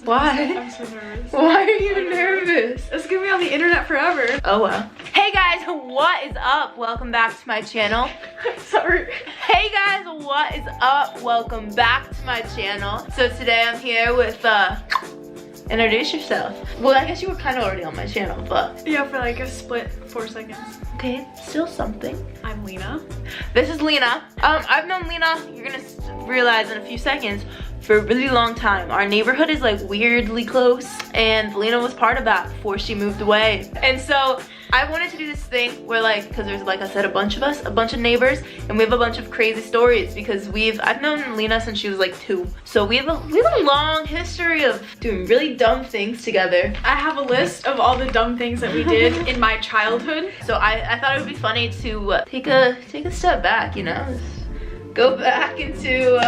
Why? I'm so nervous. Why are you nervous? It's gonna be on the internet forever. Oh well. Hey guys, what is up? Welcome back to my channel. Sorry. Hey guys, what is up? Welcome back to my channel. So today I'm here with introduce yourself. Well, I guess you were kind of already on my channel, but Yeah, for like a split 4 seconds. okay, still something. I'm Lena. This is Lena. I've known Lena, you're gonna realize in a few seconds, for a really long time. Our neighborhood is like weirdly close, and Lena was part of that before she moved away. And so I wanted to do this thing where, like, because there's, like I said, a bunch of us, a bunch of neighbors, and we have a bunch of crazy stories because I've known Lena since she was like 2. So we have a long history of doing really dumb things together. I have a list of all the dumb things that we did in my childhood. So I thought it would be funny to take a step back, you know, go back into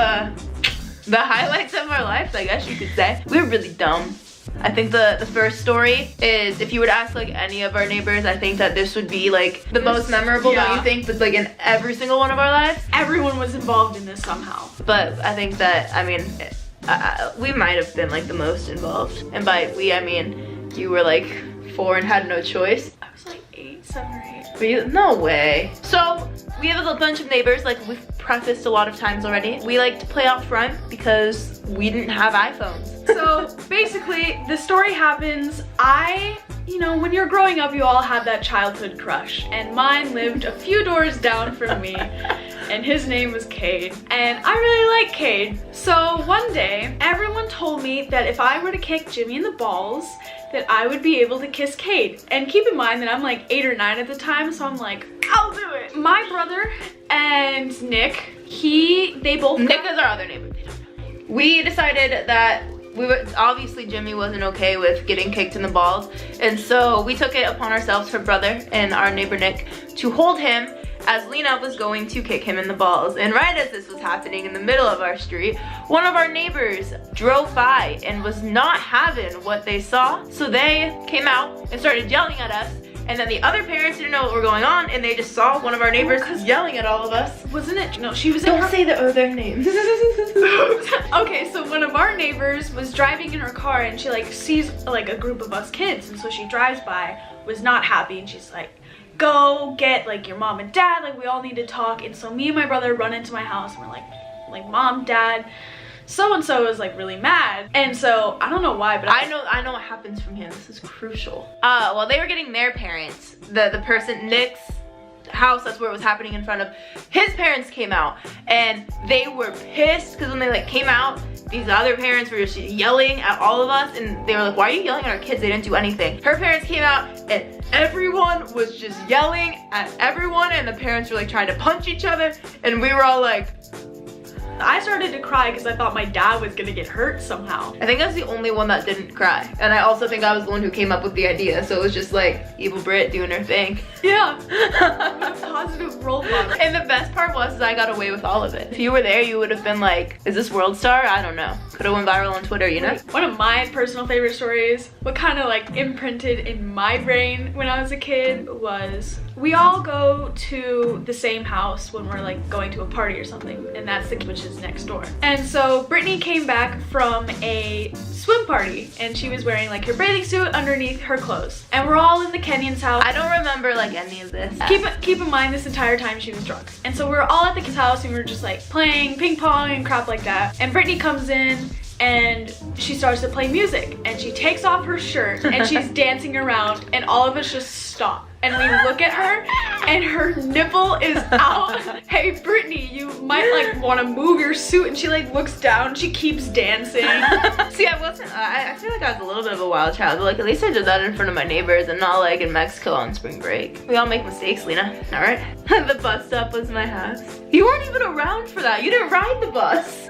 the highlights of our lives, I guess you could say. We were really dumb. I think the first story is, if you were to ask like any of our neighbors, I think that this would be like the most memorable, yeah. Don't you think? But like in every single one of our lives. Everyone was involved in this somehow. But I think that, I mean, we might have been like the most involved. And by we, I mean, you were like 4 and had no choice. I was like 8, 7 or 8. Were you? No way. So we have a bunch of neighbors, like we've prefaced a lot of times already. We like to play out front because we didn't have iPhones. So basically, the story happens, you know, when you're growing up, you all have that childhood crush. And mine lived a few doors down from me. And his name was Cade. And I really like Cade. So one day, everyone told me that if I were to kick Jimmy in the balls, that I would be able to kiss Cade. And keep in mind that I'm like 8 or 9 at the time, so I'm like, I'll do it. My brother and Nick, they both Nick is our other neighbor. We decided that obviously Jimmy wasn't okay with getting kicked in the balls, and so we took it upon ourselves, her brother and our neighbor Nick, to hold him as Lena was going to kick him in the balls. And right as this was happening in the middle of our street, one of our neighbors drove by and was not having what they saw, so they came out and started yelling at us. And then the other parents didn't know what was going on, and they just saw one of our neighbors yelling at all of us. Wasn't it? No, she was Don't say the other names. Okay, so one of our neighbors was driving in her car, and she like sees like a group of us kids, and so she drives by, was not happy, and she's like, go get like your mom and dad, like we all need to talk. And so me and my brother run into my house, and we're like mom, dad, so-and-so is like really mad. And so I don't know why, but I know what happens from here. This is crucial. Well, they were getting their parents, the person, Nick's house, that's where it was happening in front of, his parents came out, and they were pissed because when they like came out, these other parents were just yelling at all of us, and they were like, why are you yelling at our kids? They didn't do anything. Her parents came out, and everyone was just yelling at everyone, and the parents were like trying to punch each other, and we were all like, I started to cry because I thought my dad was gonna get hurt somehow. I think I was the only one that didn't cry. And I also think I was the one who came up with the idea. So it was just like evil Brit doing her thing. Yeah, a positive role model. And the best part was I got away with all of it. If you were there, you would have been like, is this World Star? I don't know. Could have went viral on Twitter, you know? One of my personal favorite stories, what kind of like imprinted in my brain when I was a kid, was we all go to the same house when we're like going to a party or something, and that's the which is next door. And so Brittany came back from a swim party, and she was wearing like her bathing suit underneath her clothes, and we're all in the Kenyon's house. I don't remember like any of this. Keep in mind this entire time she was drunk, and so we're all at the kid's house, and we were just like playing ping pong and crap like that. And Brittany comes in and she starts to play music, and she takes off her shirt and she's dancing around, and all of us just stop. And we look at her, and her nipple is out. Hey, Brittany, you might like want to move your suit. And she like looks down, she keeps dancing. See, I feel like I was a little bit of a wild child, but like at least I did that in front of my neighbors and not like in Mexico on spring break. We all make mistakes, Lena, all right? The bus stop was my house. You weren't even around for that. You didn't ride the bus.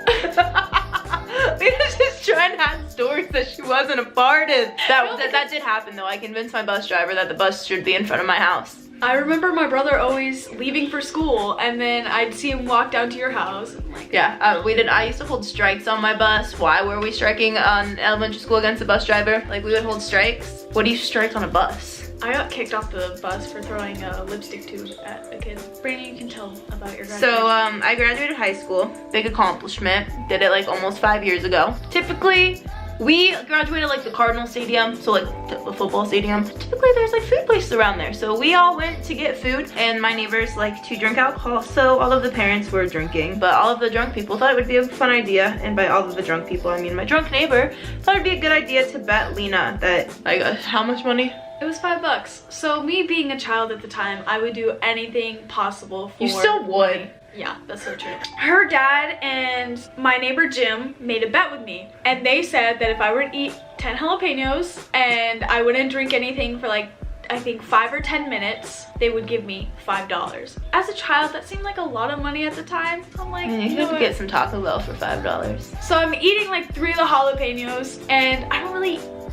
Lena's just trying to have stories that she wasn't a part of. That did happen though. I convinced my bus driver that the bus should be in front of my house. I remember my brother always leaving for school, and then I'd see him walk down to your house. Yeah, I used to hold strikes on my bus. Why were we striking on elementary school against the bus driver? Like, we would hold strikes. What do you strike on a bus? I got kicked off the bus for throwing a lipstick tube at a kid. Brittany, you can tell about your graduation. So, I graduated high school. Big accomplishment. Did it like almost 5 years ago. Typically, We graduated like the Cardinal Stadium, so like the football stadium. Typically there's like food places around there. So we all went to get food, and my neighbors like to drink alcohol. So all of the parents were drinking, but all of the drunk people thought it would be a fun idea. And by all of the drunk people, I mean my drunk neighbor thought it'd be a good idea to bet Lena that, like, how much money? It was $5. So me being a child at the time, I would do anything possible for— You still would. money. Yeah, that's so true. Her dad and my neighbor Jim made a bet with me, and they said that if I were to eat 10 jalapenos and I wouldn't drink anything for like, I think 5 or 10 minutes, they would give me $5. As a child, that seemed like a lot of money at the time. I'm like, You have to get some Taco Bell for $5. So I'm eating like 3 of the jalapenos, and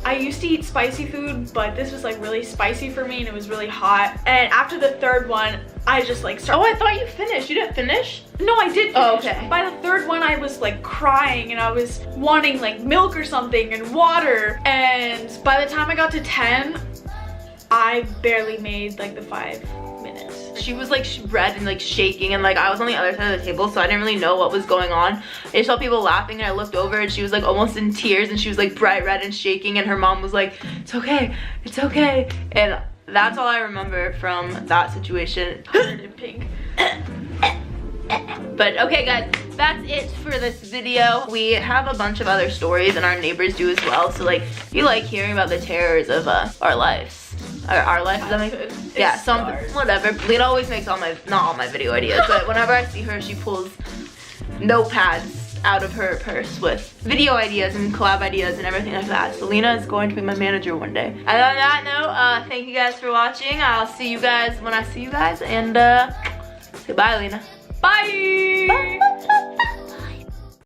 I used to eat spicy food, but this was like really spicy for me, and it was really hot. And after the third one, I just like started— Oh, I thought you finished. You didn't finish? No, I did finish. Oh, okay. By the third one, I was like crying, and I was wanting like milk or something and water. And by the time I got to 10, I barely made like the 5 minutes. She was like red and like shaking, and like I was on the other side of the table, so I didn't really know what was going on. I just saw people laughing, and I looked over, and she was like almost in tears, and she was like bright red and shaking, and her mom was like, "It's okay, it's okay." And that's all I remember from that situation. Covered in pink. But okay guys, that's it for this video. We have a bunch of other stories, and our neighbors do as well. So like, if you like hearing about the terrors of our lives. Our life, does that make sense? Yeah, whatever. Lena always makes not all my video ideas, but whenever I see her, she pulls notepads out of her purse with video ideas and collab ideas and everything like that. So Lena is going to be my manager one day. And on that note, thank you guys for watching. I'll see you guys when I see you guys, and say bye, Lena. Bye! Bye.